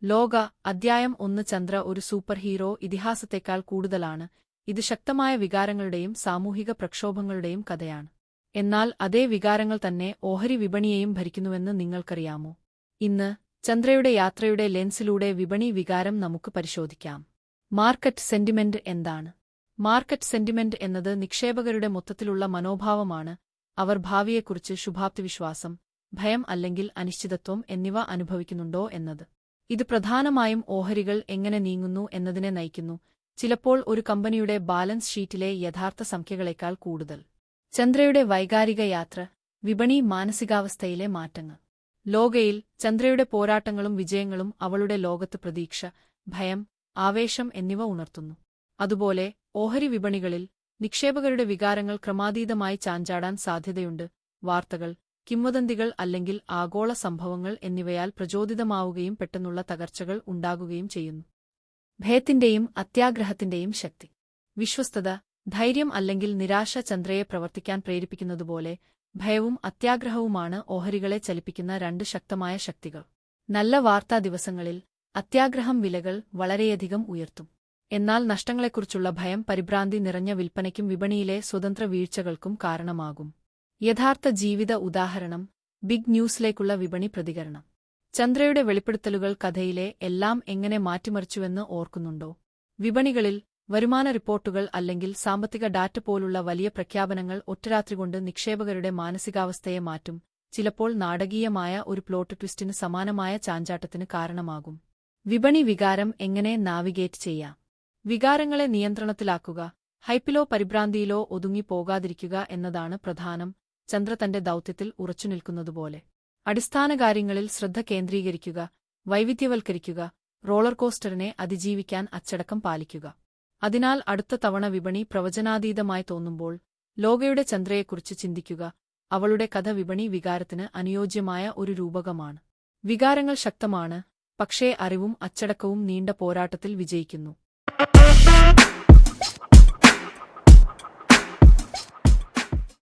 ലോക അധ്യായം 1 ചന്ദ്ര ഒരു സൂപ്പർ ഹീറോ ഇതിഹാസത്തേക്കാൾ കൂടുതലാണ്. ഇത് ശക്തമായ വികാരങ്ങളുടെയും സാമൂഹിക പ്രക്ഷോഭങ്ങളുടെയും കഥയാണ്. എന്നാൽ അതേ വികാരങ്ങൾ തന്നെ ഓഹരി വിപണിയെയും ഭരിക്കുന്നുവെന്ന് നിങ്ങൾക്കറിയാമോ? ഇന്ന് ചന്ദ്രയുടെ യാത്രയുടെ ലെൻസിലൂടെ വിപണി വികാരം നമുക്ക് പരിശോധിക്കാം. മാർക്കറ്റ് സെന്റിമെന്റ് എന്താണ്? മാർക്കറ്റ് സെന്റിമെന്റ് എന്നത് നിക്ഷേപകരുടെ മൊത്തത്തിലുള്ള മനോഭാവമാണ്. അവർ ഭാവിയെക്കുറിച്ച് ശുഭാപ്തിവിശ്വാസം, ഭയം അല്ലെങ്കിൽ അനിശ്ചിതത്വം എന്നിവ അനുഭവിക്കുന്നുണ്ടോ എന്നത്. ഇത് പ്രധാനമായും ഓഹരികൾ എങ്ങനെ നീങ്ങുന്നു എന്നതിനെ നയിക്കുന്നു, ചിലപ്പോൾ ഒരു കമ്പനിയുടെ ബാലൻസ് ഷീറ്റിലെ യഥാർത്ഥ സംഖ്യകളേക്കാൾ കൂടുതൽ. ചന്ദ്രയുടെ വൈകാരിക യാത്ര, വിപണി മാനസികാവസ്ഥയിലെ മാറ്റങ്ങൾ. ലോകയിൽ ചന്ദ്രയുടെ പോരാട്ടങ്ങളും വിജയങ്ങളും അവളുടെ ലോകത്ത് പ്രതീക്ഷ, ഭയം, ആവേശം എന്നിവ ഉണർത്തുന്നു. അതുപോലെ ഓഹരി വിപണികളിൽ നിക്ഷേപകരുടെ വികാരങ്ങൾ ക്രമാതീതമായി ചാഞ്ചാടാൻ സാധ്യതയുണ്ട്. വാർത്തകൾ, കിംവദന്തികൾ അല്ലെങ്കിൽ ആഗോള സംഭവങ്ങൾ എന്നിവയാൽ പ്രചോദിതമാവുകയും പെട്ടെന്നുള്ള തകർച്ചകൾ ഉണ്ടാകുകയും ചെയ്യുന്നു. ഭയത്തിന്റെയും അത്യാഗ്രഹത്തിന്റെയും ശക്തി. വിശ്വസ്തത, ധൈര്യം അല്ലെങ്കിൽ നിരാശ ചന്ദ്രയെ പ്രവർത്തിക്കാൻ പ്രേരിപ്പിക്കുന്നതുപോലെ ഭയവും അത്യാഗ്രഹവുമാണ് ഓഹരികളെ ചലിപ്പിക്കുന്ന രണ്ട് ശക്തമായ ശക്തികൾ. നല്ല വാർത്താ ദിവസങ്ങളിൽ അത്യാഗ്രഹം വിലകൾ വളരെയധികം ഉയർത്തും. എന്നാൽ നഷ്ടങ്ങളെക്കുറിച്ചുള്ള ഭയം പരിഭ്രാന്തി നിറഞ്ഞ വിൽപ്പനയ്ക്കും വിപണിയിലെ സ്വതന്ത്ര വീഴ്ചകൾക്കും കാരണമാകും. യഥാർത്ഥ ജീവിത ഉദാഹരണം, ബിഗ് ന്യൂസിലേക്കുള്ള വിപണി പ്രതികരണം. ചന്ദ്രയുടെ വെളിപ്പെടുത്തലുകൾ കഥയിലെ എല്ലാം എങ്ങനെ മാറ്റിമറിച്ചുവെന്ന് ഓർക്കുന്നുണ്ടോ? വിപണികളിൽ വരുമാന റിപ്പോർട്ടുകൾ അല്ലെങ്കിൽ സാമ്പത്തിക ഡാറ്റ പോലുള്ള വലിയ പ്രഖ്യാപനങ്ങൾ ഒറ്റരാത്രികൊണ്ട് നിക്ഷേപകരുടെ മാനസികാവസ്ഥയെ മാറ്റും, ചിലപ്പോൾ നാടകീയമായ ഒരു പ്ലോട്ട് ട്വിസ്റ്റിന് സമാനമായ ചാഞ്ചാട്ടത്തിന് കാരണമാകും. വിപണി വികാരം എങ്ങനെ നാവിഗേറ്റ് ചെയ്യാം? വികാരങ്ങളെ നിയന്ത്രണത്തിലാക്കുക, ഹൈപ്പിലോ പരിഭ്രാന്തിയിലോ ഒതുങ്ങിപ്പോകാതിരിക്കുക എന്നതാണ് പ്രധാനം. ചന്ദ്ര തന്റെ ദൗത്യത്തിൽ ഉറച്ചുനിൽക്കുന്നതുപോലെ അടിസ്ഥാനകാര്യങ്ങളിൽ ശ്രദ്ധ കേന്ദ്രീകരിക്കുക, വൈവിധ്യവൽക്കരിക്കുക, റോളർകോസ്റ്ററിനെ അതിജീവിക്കാൻ അച്ചടക്കം പാലിക്കുക. അതിനാൽ അടുത്ത തവണ വിപണി പ്രവചനാതീതമായി തോന്നുമ്പോൾ ലോകയുടെ ചന്ദ്രയെക്കുറിച്ച് ചിന്തിക്കുക. അവളുടെ കഥ വിപണി വികാരത്തിന് അനുയോജ്യമായ ഒരു രൂപകമാണ്. വികാരങ്ങൾ ശക്തമാണ്, പക്ഷേ അറിവും അച്ചടക്കവും നീണ്ട പോരാട്ടത്തിൽ വിജയിക്കുന്നു.